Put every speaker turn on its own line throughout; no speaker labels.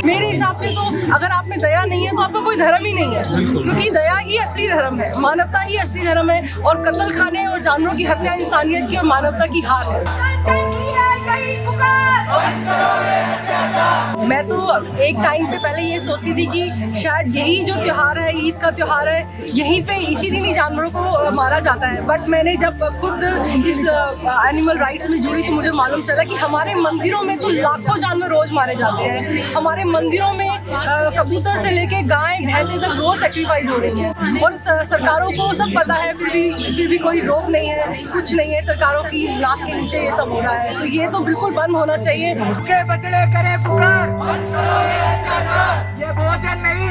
मेरे हिसाब से तो अगर आप में दया नहीं है तो आपका कोई धर्म ही नहीं है, क्योंकि दया ही असली धर्म है, मानवता ही असली धर्म है, और कत्ल खाने और जानवरों की हत्या इंसानियत की और मानवता की हार है। मैं तो एक टाइम पे पहले ये सोचती थी कि शायद यही जो त्योहार है, ईद का त्योहार है, यहीं पे इसी दिन ही जानवरों को मारा जाता है। बट मैंने जब खुद इस एनिमल राइट्स में जुड़ी तो मुझे मालूम चला कि हमारे मंदिरों में तो लाखों जानवर रोज मारे जाते हैं। हमारे मंदिरों में कबूतर से लेके गाय भैंसें तक रोज सेक्रीफाइस हो रही हैं, और सरकारों को सब पता है, फिर भी कोई रोक नहीं है, कुछ नहीं है। सरकारों की नाक के नीचे ये सब हो रहा है, तो ये तो बिल्कुल बंद होना चाहिए।
के बछड़े करे पुकार, बंद करो ये अत्याचार, ये भोजन नहीं,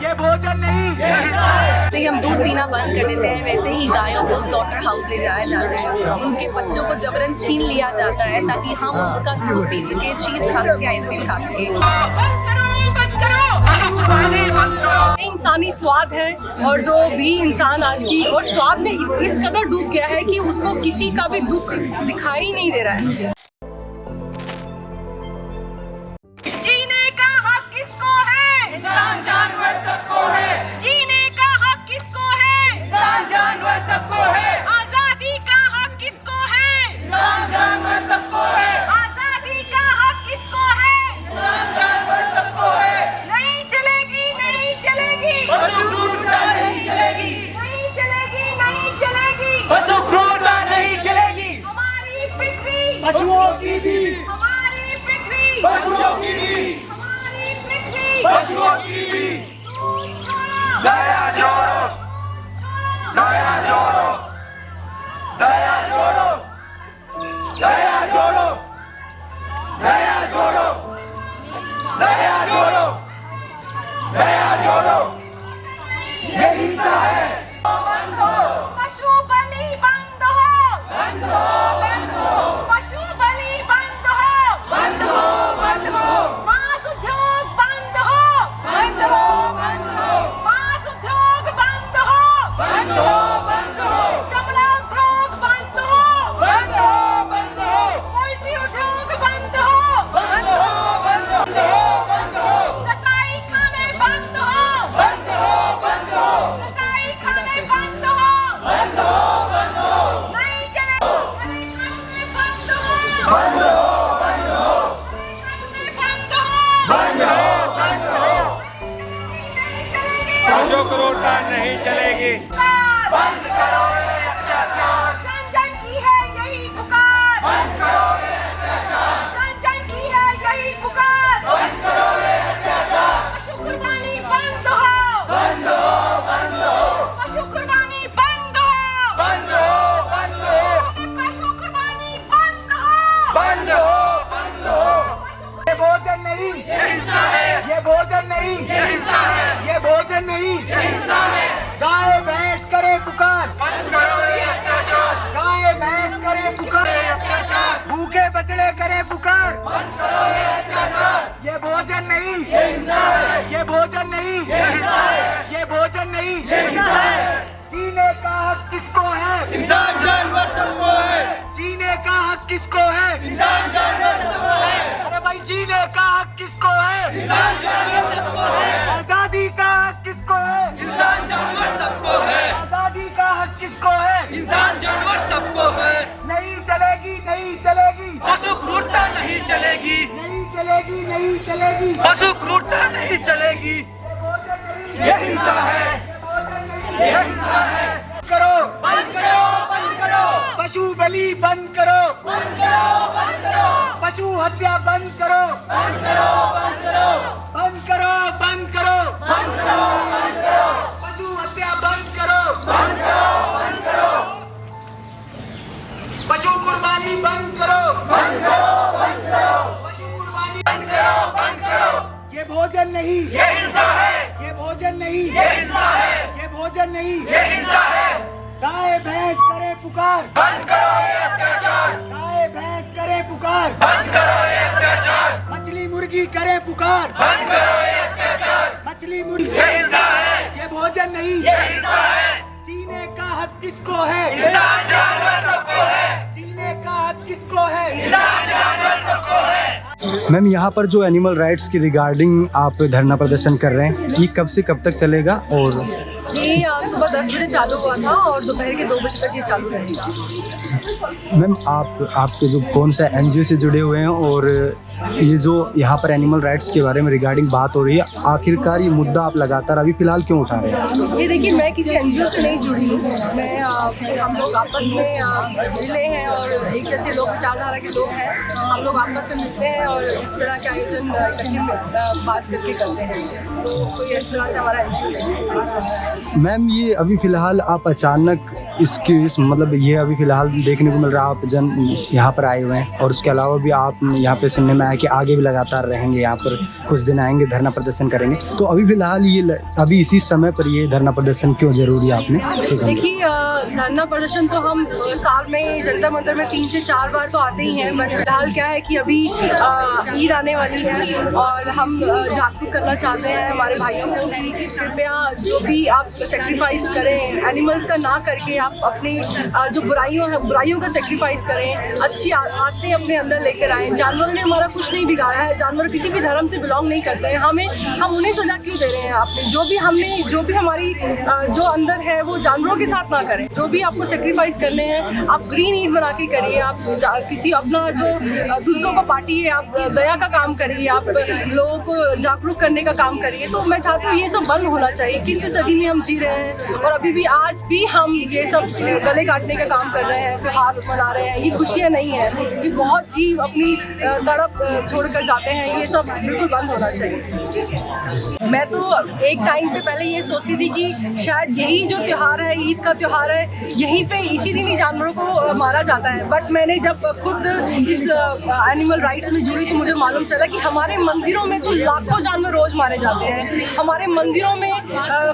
ये भोजन नहीं।
जैसे ही हम दूध पीना बंद कर देते हैं, वैसे ही गायों को स्लॉटर हाउस ले जाया जाता है, उनके बच्चों को जबरन छीन लिया जाता है ताकि हम उसका दूध पी सके, चीज खा सके, आइसक्रीम खा सके।
इंसानी स्वाद है, और जो भी इंसान आज की और स्वाद में इस कदर डूब गया है कि उसको किसी का भी दुख दिखाई नहीं दे रहा है।
जीने का हक किसको है? इंसान जानवर सबको है। जीने का हक किसको है? इंसान जानवर सबको है। आजादी का हक किसको है? इंसान जानवर सबको है। आजादी का हक किसको है? इंसान जानवर सबको है। नहीं चलेगी, नहीं चलेगी, पशु क्रूरता नहीं चलेगी, नहीं चलेगी, नहीं चलेगी, पशु क्रूरता नहीं चलेगी। हमारी पृथ्वी
पशुओं की भी,
हमारी पृथ्वी
पशुओं की भी,
हमारी पृथ्वी
पशुओं की भी। दया जोड़ो, दया जोड़ो, दया जोड़ो, दया जोड़ो, दया जोड़ो, दया जोड़ो, दया जोड़ो। ये हिंसा है।
पशु बलि बंद हो, बंद हो, बंद हो। पशु बलि बंद हो, बंद हो, बंद हो। मांस उद्योग बंद हो, बंद हो, बंद हो। मांस उद्योग बंद हो, बंद हो, बंद हो। चमड़ा उद्योग बंद हो, बंद हो, बंद हो। पोल्ट्री उद्योग बंद हो, बंद हो, बंद हो, बंद हो। कसाई खाने बंद हो, बंद हो, बंद हो। कसाई खाने बंद हो, बंद हो, बंद हो। नहीं चले, कसाई खाने बंद हो, बंद हो, बंद हो। बंद हो,
बंद हो, बंद हो।
नहीं चलेगी,
पशु क्रूरता नहीं चलेगी। बंद करो ये अत्याचार,
जन जन की है यही पुकार,
बंद करो ये अत्याचार,
जन जन की है यही पुकार।
बंद करो ये अत्याचार।
पशु कुर्बानी बंद हो,
बंद हो, बंद हो,
पशु कुर्बानी बंद हो,
बंद हो, बंद हो,
पशु कुर्बानी बंद हो,
बंद हो, बंद हो। ये भोजन नहीं, ये हिंसा है। ये भोजन नहीं, ये हिंसा है। ये भोजन नहीं, ये हिंसा है। गाय भैंस करे पुकार, बंद करो ये अत्याचार। गाय भैंस करे पुकार, अत्याचार। भूखे बछड़े करे पुकार, बंद करो ये अत्याचार। ये भोजन नहीं, ये हिंसा है। ये भोजन नहीं, ये हिंसा है। ये भोजन नहीं, ये हिंसा है। जीने का हक किसको है? इंसान जानवर सबको है। जीने का हक किसको है? इंसान जानवर सबको है। अरे भाई, जीने का हक किसको है? इंसान जानवर सबको है। आजादी का हक किसको है? इंसान जानवर सबको है। आजादी का हक किसको है? इंसान जानवर सबको है। नहीं चलेगी, नहीं चलेगी, पशु क्रूरता नहीं चलेगी, नहीं चलेगी, नहीं चलेगी, पशु क्रूरता नहीं चलेगी। ये हिंसा है, ये हिंसा है। करो, बंद करो, बंद करो। पशु बलि बंद करो, बंद करो, बंद करो। पशु हत्या बंद करो, बंद करो, बंद करो। बंद करो, बंद करो, बंद करो, बंद करो। पशु हत्या बंद करो, बंद करो, बंद करो। पशु कुर्बानी बंद करो, बंद करो, बंद करो। पशु कुर्बानी बंद करो, बंद करो। ये भोजन नहीं, ये हिंसा है। ये भोजन नहीं, ये हिंसा है। ये भोजन नहीं, ये हिंसा है। गाय भैंस करे पुकार, बंद करो ये अत्याचार। गाय भैंस करे पुकार, बंद करो ये अत्याचार। मछली मुर्गी करे पुकार, बंद करो ये अत्याचार। मछली मुर्गी, ये हिंसा है। ये भोजन नहीं, ये हिंसा है। जीने का हक किसको है? इंसान जानवर सबको है। जीने का हक किस किसको है?
मैम, यहाँ पर जो एनिमल राइट्स की रिगार्डिंग आप धरना प्रदर्शन कर रहे हैं, ये कब से कब तक चलेगा? और
ये सुबह 10 बजे चालू हुआ था और दोपहर के 2 बजे तक ये चालू रहेगा।
मैम, आपके जो कौन सा एनजीओ से जुड़े हुए हैं, और ये जो यहाँ पर एनिमल राइट्स के बारे में रिगार्डिंग बात हो रही है, आखिरकार ये मुद्दा आप लगातार अभी फिलहाल क्यों उठा रहे हैं?
ये देखिए, मैं किसी एनजीओ से नहीं जुड़ी हूँ। हम लोग आपस में मिले हैं और एक जैसे लोग विचारधारा के लोग हैं, हम लोग आपस में मिलते हैं और इस तरह के आयोजन इकट्ठे बात करके करते हैं। तो कोई इस तरह से हमारा एनजीओ नहीं है।
मैम, ये अभी फिलहाल आप अचानक मतलब ये अभी फिलहाल देखने को मिल रहा है, आप यहाँ पर आए हुए हैं, और उसके अलावा भी आप यहाँ पे सुनने में आया कि आगे भी लगातार रहेंगे, यहाँ पर कुछ दिन आएंगे, धरना प्रदर्शन करेंगे। तो अभी फिलहाल ये अभी इसी समय पर ये धरना प्रदर्शन क्यों जरूरी है आपने?
देखिए, धरना प्रदर्शन तो हम साल में जंतर मंतर में 3 से 4 बार तो आते ही हैं, बट फिलहाल क्या है कि अभी ईद आने वाली है और हम जागरूक करना चाहते हैं हमारे भाइयों को कि कृपया जो भी आप सेक्रीफाइस करें, एनिमल्स का ना करके आप अपनी जो बुराइयों का सेक्रीफाइस करें, अच्छी आदतें अपने अंदर लेकर आएँ। जानवरों ने हमारा कुछ नहीं बिगाड़ा है, जानवर किसी भी धर्म से बिलोंग नहीं करते हैं, हम उन्हें सजा क्यों दे रहे हैं? आपने जो भी हमारी जो अंदर है वो जानवरों के साथ ना करें। जो भी आपको सेक्रीफाइस करने हैं, आप ग्रीन ईद बना के करिए, आप किसी अपना जो दूसरों को बांटिए, आप दया का काम करिए, आप लोगों को जागरूक करने का काम करिए। तो मैं चाहती हूँ ये सब बंद होना चाहिए। 21वीं सदी में हम जी रहे हैं और अभी भी आज भी हम ये सब गले काटने का काम कर रहे हैं, त्योहार मना रहे हैं। ये खुशियाँ नहीं है, ये बहुत जीव अपनी तड़प छोड़कर जाते हैं। ये सब बिल्कुल बंद होना चाहिए। मैं तो एक टाइम पे पहले ये सोचती थी कि शायद यही जो त्योहार है, ईद का त्योहार है, यहीं पे इसी दिन ही जानवरों को मारा जाता है। बट मैंने जब खुद इस एनिमल राइट्स में जुड़ी तो मुझे मालूम चला कि हमारे मंदिरों में तो लाखों जानवर रोज मारे जाते हैं। हमारे मंदिरों में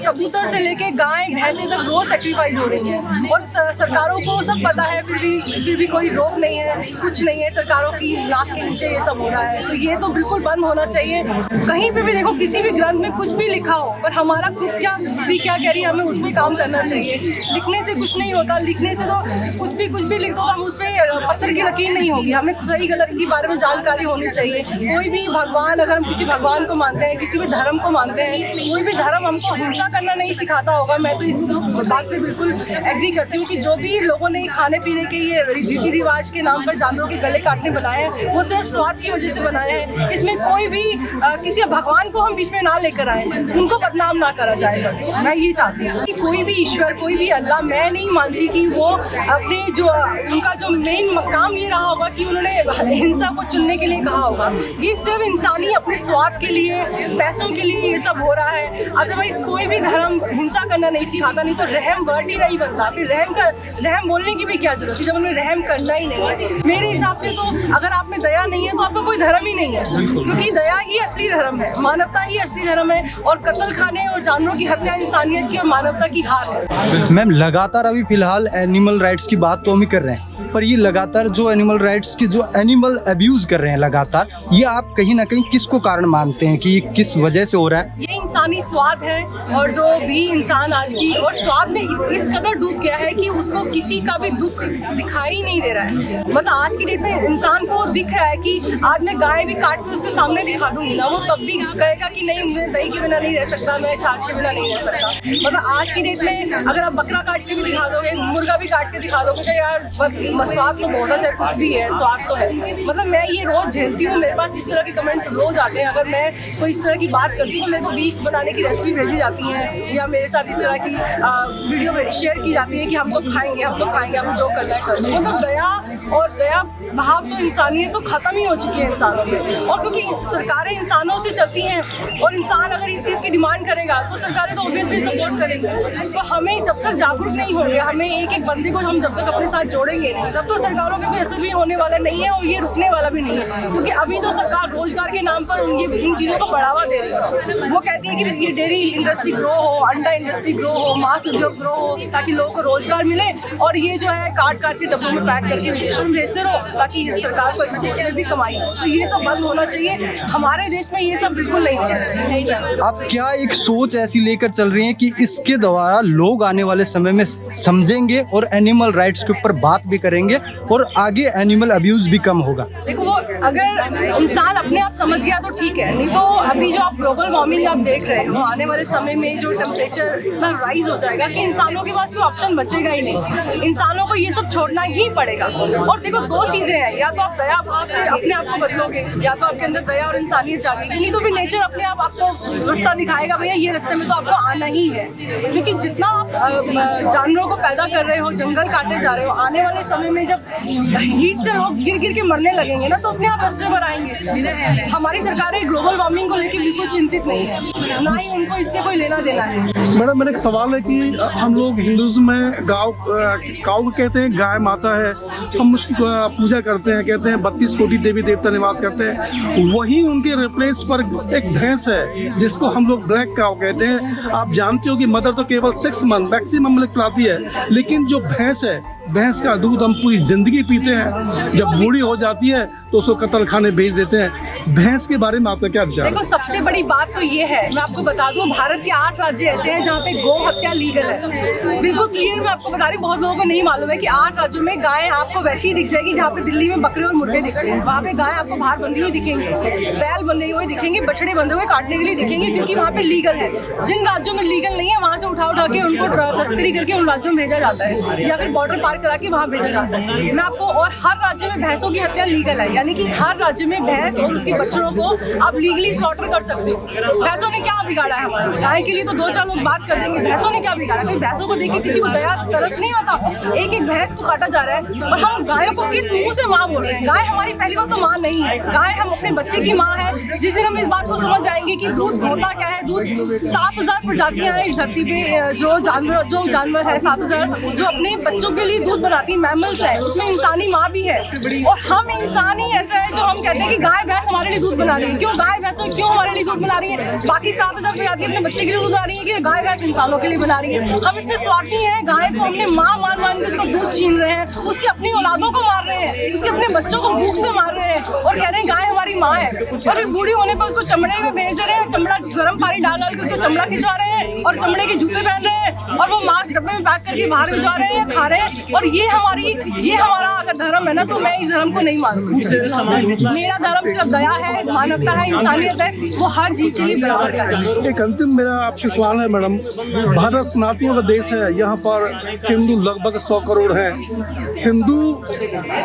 कबूतर से लेके गाय भैंसे तक रोज सेक्रीफाइस हो रही हैं और सरकारों को सब पता है, फिर भी कोई रोक नहीं है, कुछ नहीं है। सरकारों की नाक के नीचे ये सब हो रहा है, तो ये तो बिल्कुल बंद होना चाहिए। कहीं पे भी देखो, किसी भी ग्रंथ में कुछ भी लिखा हो, पर हमारा खुद क्या बुद्धि क्या कह रही है, हमें उस पर काम करना चाहिए। लिखने से कुछ नहीं होता, लिखने से तो कुछ भी लिख दो तो हम उस पर पत्थर की लकीर नहीं होगी। हमें सही गलत के बारे में जानकारी होनी चाहिए। कोई भी भगवान, अगर हम किसी भगवान को मानते हैं, किसी भी धर्म को मानते हैं, कोई भी धर्म हमको हिंसा करना नहीं सिखाता होगा। मैं तो इस बात पे बिल्कुल एग्री करती हूँ कि जो भी लोगों ने खाने पीने के ये रीति रिवाज के नाम पर जानवरों के गले काटने बनाए हैं, वो सिर्फ स्वार्थ की वजह से बनाए हैं। इसमें कोई भी किसी भगवान को हम बीच में ना लेकर आए, उनको बदनाम ना करा जाए। बस मैं ये चाहती हूँ कि कोई भी ईश्वर, कोई भी अल्लाह, मैं नहीं मानती कि वो अपने जो उनका जो मेन काम ये रहा होगा कि उन्होंने हिंसा को चुनने के लिए कहा होगा। ये सिर्फ इंसानी अपने स्वार्थ के लिए, पैसों के लिए ये सब हो रहा है। अदरवाइज कोई भी धर्म हिंसा करना नहीं सिखाता, नहीं तो रहम वर्ड ही नहीं बनता। फिर रहम बोलने की भी क्या जरूरत है जब उन्हें रहम करना ही नहीं है। मेरे हिसाब से तो अगर आप में दया नहीं है तो आपका कोई धर्म ही नहीं है, क्योंकि दया ही असली धर्म है, मानवता ही असली धर्म है। और कत्ल खाने और जानवरों की हत्या इंसानियत की और मानवता की हार है।
मैम, लगातार अभी फिलहाल एनिमल राइट्स की बात तो हम ही कर रहे हैं, पर ये लगातार जो एनिमल राइट्स की जो एनिमल अब्यूज कर रहे हैं लगातार, ये आप कहीं ना कहीं किसको कारण मानते हैं कि ये किस वजह से हो रहा है?
ये इंसानी स्वाद है, और जो भी इंसान आज की और स्वाद में इस कदर डूब गया है कि उसको किसी का भी दुख दिखाई नहीं दे रहा है। मतलब आज की डेट में इंसान को दिख रहा है कि आज मैं गाय भी काट के उसके सामने दिखा दूंगी ना, वो तब भी कहेगा कि नहीं, मैं दही के बिना नहीं रह सकता, मैं छाछ के बिना नहीं रह सकता। मतलब आज की डेट में अगर आप बकरा काट के भी दिखा दोगे, मुर्गा भी काट के दिखा दोगे, तो यार स्वाद तो बहुत अच्छा, कुछ भी है, स्वाद तो है। मतलब मैं ये रोज झेलती हूँ, मेरे पास इस तरह के कमेंट्स रोज आते हैं। अगर मैं कोई इस तरह की बात करती हूँ तो मेरे को बीफ बनाने की रेसिपी भेजी जाती है, या मेरे साथ इस तरह की वीडियो शेयर की जाती है कि हम तो खाएंगे, हम जो करना है कर। मतलब दया भाव तो इंसानियत तो खत्म ही हो चुकी है इंसानों में। और क्योंकि सरकारें इंसानों से चलती हैं, और इंसान अगर इस चीज़ की डिमांड करेगा तो सरकारें तो ऑब्वियसली सपोर्ट करेंगे। तो हमें जब तक जागरूक नहीं होंगे, हमें एक बंदे को हम जब तक अपने साथ जोड़ेंगे नहीं, तब तो सरकारों के कोई असर भी होने वाला नहीं है और ये रुकने वाला भी नहीं है। क्योंकि अभी तो सरकार रोजगार के नाम पर इन चीज़ों को बढ़ावा दे रही है। वो कहती है कि ये डेयरी इंडस्ट्री ग्रो हो, अंडा इंडस्ट्री ग्रो हो, मांस उद्योग ग्रो हो, ताकि लोगों को रोजगार मिले, और ये जो है काट के डब्बों में पैक करके विदेशों में भेजते रहो ताकि सरकार को एक्सपोर्ट में भी कमाई हो। तो ये सब बंद होना चाहिए, हमारे देश में ये सब बिल्कुल नहीं होना चाहिए।
आप क्या एक सोच ऐसी लेकर चल रही हैं कि इसके द्वारा लोग आने वाले समय में समझेंगे और एनिमल राइट्स के ऊपर बात भी करेंगे और आगे एनिमल अब्यूज भी कम होगा?
देखो, वो अगर इंसान अपने आप समझ गया तो ठीक है, नहीं तो अभी जो आप ग्लोबल वार्मिंग आप देख रहे हो, आने वाले समय में जो टेम्परेचर इतना राइज हो जाएगा कि इंसानों के पास कोई ऑप्शन बचेगा ही नहीं, इंसानों को ये सब छोड़ना ही पड़ेगा। और देखो, दो चीजें हैं, या तो आप दया भाव से अपने आप को बदलोगे, या तो आपके अंदर दया और इंसानियत जागेगी, नहीं तो फिर नेचर अपने आप आपको रास्ता दिखाएगा, भैया ये रास्ते में तो आपको आना ही है। क्योंकि जितना आप जानवरों को पैदा कर रहे हो, जंगल काटे जा रहे हो, आने वाले समय में जब हीट से लोग गिर गिर के मरने लगेंगे ना, तो अपने आप रास्ते पर आएंगे। हमारी सरकारें ग्लोबल वार्मिंग को लेकर बिल्कुल चिंतित नहीं है, ना ही उनको इससे कोई लेना देना है।
मैडम, मेरा एक सवाल है कि हम लोग हिंदुज़्म में काऊ को कहते हैं गाय माता है, हम उसकी पूजा करते हैं, कहते हैं 32 कोटि देवी देवता निवास करते हैं। वहीं उनके रिप्लेस पर एक भैंस है जिसको हम लोग ब्लैक काऊ कहते हैं। आप जानते हो कि मदर तो केवल 6 मंथ मैक्सिमम मिल्क पिलाती है, लेकिन जो भैंस है, भैंस का दूध हम पूरी जिंदगी पीते हैं, जब बूढ़ी हो जाती है तो उसको कत्ल खाने भेज देते हैं। भैंस के बारे में आपका क्या विचार है?
देखो, सबसे बड़ी बात तो ये है, मैं आपको बता दूं, भारत के 8 राज्य ऐसे हैं जहाँ पे गौ हत्या लीगल है। बिल्कुल क्लियर मैं आपको बता रही हूँ, बहुत लोगों को नहीं मालूम है कि 8 राज्यों में गाय आपको वैसी ही दिख जाएगी जहाँ पे दिल्ली में बकरे और मुर्गे दिखते हैं। वहाँ पे गाय आपको बाहर बंधी हुई दिखेंगे, बैल बंधे हुए दिखेंगे, बछड़े बंधे हुए काटने के लिए दिखेंगे, क्योंकि वहाँ पे लीगल है। जिन राज्यों में लीगल नहीं है, वहाँ से उठा के उनको तस्करी करके उन राज्यों में भेजा जाता है, या फिर बॉर्डर पार करा के वहाँ भेजा। मैं आपको, और हर राज्य में भैंसों की हत्या लीगल है, यानी कि हर राज्य में भैंस और उसके बच्चों को आप लीगली स्लॉटर कर सकते हो। भैंसों ने क्या बिगाड़ा है हमारा? गाय के लिए तो 2-4 लोग बात कर देंगे, भैंसों ने क्या बिगाड़ा? कोई भैंसों को देख के किसी को दया तरस नहीं आता? एक एक भैंस को काटा जा रहा है, और हम गायों को किस मुंह से माँ बोल रहे हैं? गाय हमारी पहली बात तो माँ नहीं है, गाय हम अपने बच्चे की माँ है। जिस दिन हम इस बात को समझ जाएंगे कि दूध होता क्या है, दूध 7000 प्रजातियां हैं इस धरती पे, जो जानवर है 7000 जो अपने बच्चों के लिए दूध बनाती है, मैमल्स है, उसमें इंसानी माँ भी है। और हम इंसान ही ऐसा है जो हम कहते हैं कि गाय भैंस हमारे लिए दूध बना रही है। क्यों गाय भैंस क्यों हमारे लिए दूध बना रही है? बाकी 7000 प्रजाति अपने बच्चे के लिए दूध बना रही है कि गाय भैंस इंसानों के लिए बना रही है? हम इतने स्वार्थी हैं, गाय को हमने माँ मान के उसका दूध छीन रहे हैं, उसकी अपनी औलादों को मार रहे हैं, उसके अपने बच्चों को भूख से मार रहे हैं, और कह रहे हैं गाय हमारी माँ है। और फिर बूढ़ी होने पर उसको चमड़े में भेज रहे हैं, चमड़ा गर्म पानी डाल के उसको चमड़ा खिंचवा रहे हैं, और चमड़े के जूते पहन रहे हैं, और वो मांस डब्बे में पैक करके बाहर भिजवा रहे हैं, खा रहे हैं। और ये हमारा अगर धर्म है ना, तो मैं इस धर्म को नहीं मानूंगी। मेरा धर्म सिर्फ दया है, मानवता है, इंसानियत है, वो हर जीव के लिए बराबर का है।
एक अंतिम मेरा आपसे सवाल है मैडम, भारत सनातनियों का देश है, यहाँ पर हिंदू लगभग 100 करोड़ हैं। हिंदू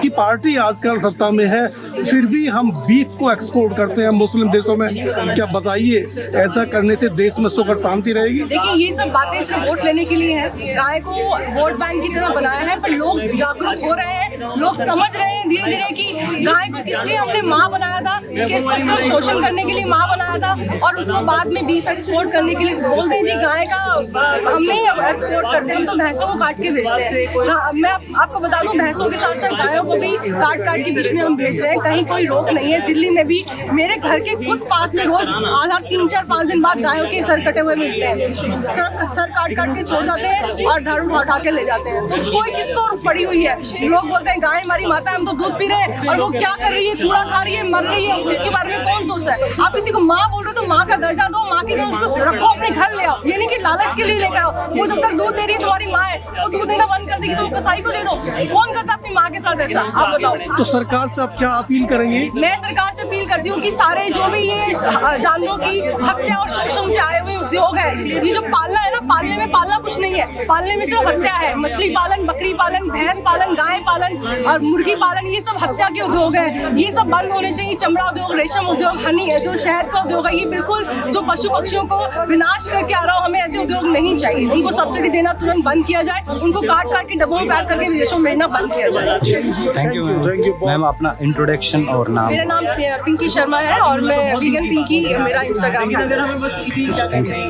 की पार्टी आजकल सत्ता में है, फिर भी हम बीफ को एक्सपोर्ट करते हैं मुस्लिम देशों में। क्या बताइए, ऐसा करने से देश में सुख और शांति रहेगी?
देखिए, ये सब बातें सिर्फ वोट लेने के लिए है, गाय को वोट बैंक की तरह बनाया है, पर लोग जागरूक हो रहे हैं, लोग समझ रहे हैं धीरे धीरे कि गाय को किसलिए हमने माँ बनाया था, कि इसको सिर्फ शोषण करने के लिए माँ बनाया था, और उसको बाद में बीफ एक्सपोर्ट करने के लिए बोलते हैं जी गाय का हम नहीं एक्सपोर्ट करते, हम तो भैंसों को काट के बेचते हैं। मैं आपको बता दूं, भैंसों के साथ साथ गायों को भी काट के बीच में हम बेच रहे हैं, कहीं कोई रोक नहीं है। दिल्ली में भी मेरे घर के खुद पास में रोज आधा 3-4-5 दिन बाद गायों के सर कटे हुए मिलते हैं, सर काट के छोड़ जाते हैं और धड़ उठा के ले जाते हैं। तो कोई किसको पड़ी हुई है? लोग बोलते हैं गाय हमारी माता है, हम तो दूध पी रहे हैं, और वो क्या कर रही है, कूड़ा खा रही है, मर रही है, उसके बारे में कौन सोचता है? आप किसी को माँ बोल रहे हो तो माँ का दर्जा दो, माँ की तरह उसको रखो, अपने घर ले आओ, ये नहीं कि लालच के लिए लेकर आओ। वो जब तक दूध दे रही है तुम्हारी माँ है, वो दूध देना बंद कर देगी तो वो कसाई को दे दो। कौन करता अपनी माँ के साथ ऐसा? आप बताओ।
तो सरकार से आप क्या अपील करेंगे?
मैं सरकार से अपील करती हूँ कि सारे जो भी ये जानवरों की हत्या और शोषण से आए हुए उद्योग है, ये जो पालना है ना, पालने में पालना कुछ नहीं है, पालने में सिर्फ हत्या है। मछली पालन, बकरी पालन, भैंस पालन, गाय पालन और मुर्गी पालन, ये सब हत्या के उद्योग है, ये सब बंद होने चाहिए। चमड़ा उद्योग, रेशम उद्योग, हनी है, जो शहद का उद्योग है, ये बिल्कुल जो पशु पक्षियों को विनाश करके आ रहा हो, हमें ऐसे उद्योग नहीं चाहिए। उनको सब्सिडी देना तुरंत बंद किया जाए, उनको काट के डब्बों में पैक करके विदेशों में भेजना बंद किया जाए।
Thank you ma'am. अपना इंट्रोडक्शन लोकेशन और नाम।
मेरा नाम पिंकी शर्मा है और मैं वीगन पिंकी मेरा इंस्टाग्राम है।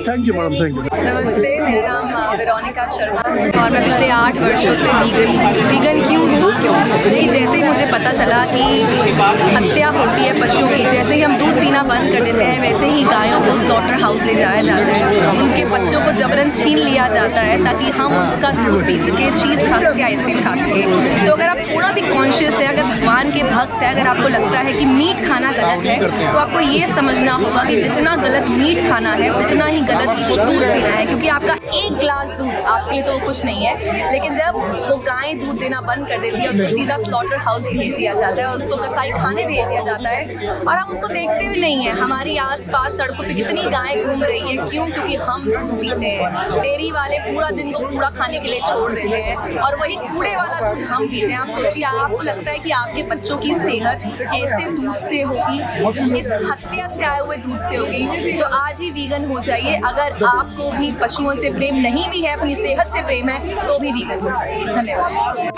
Thank you madam, thank you.
नमस्ते, मेरा नाम वेरोनिका शर्मा है और मैं पिछले 8 वर्षों से वीगन क्यों हूँ? क्योंकि जैसे ही मुझे पता चला कि हत्या होती है पशुओं की, जैसे ही हम दूध पीना बंद कर देते हैं वैसे ही गायों को स्लॉटर हाउस ले जाया जाता है, उनके बच्चों को जबरन छीन लिया जाता है ताकि हम उसका दूध पी सके, चीज़ खा सके, आइसक्रीम खा सके। तो अगर आप थोड़ा भी कॉन्शियस है, अगर भगवान के भक्त है, अगर आपको लगता है कि मीट खाना गलत है तो आपको ये समझना होगा कि जितना गलत मीट खाना है उतना ही गलत दूध पीना है, क्योंकि आपका 1 ग्लास दूध आपके लिए तो कुछ नहीं है, लेकिन जब वो गाय दूध देना बंद कर देती है उसको सीधा स्लॉटर हाउस भेज दिया जाता है और उसको कसाई खाने भेज दिया जाता है और हम उसको देखते भी नहीं है। हमारी आसपास सड़कों पे कितनी गायें घूम रही है, क्यों? क्योंकि हम दूध पीते हैं। डेयरी वाले पूरा दिन को कूड़ा खाने के लिए छोड़ देते हैं और वही कूड़े वाला दूध हम पीते हैं। आप सोचिए, आपको लगता है कि आपके बच्चों की सेहत ऐसे दूध से होगी, इस हत्या से आए हुए दूध से होगी? तो आज ही वीगन हो जाइए। अगर आपको भी पशुओं से प्रेम नहीं भी है, अपनी सेहत से प्रेम है, तो भी वीगन हो जाइए। धन्यवाद।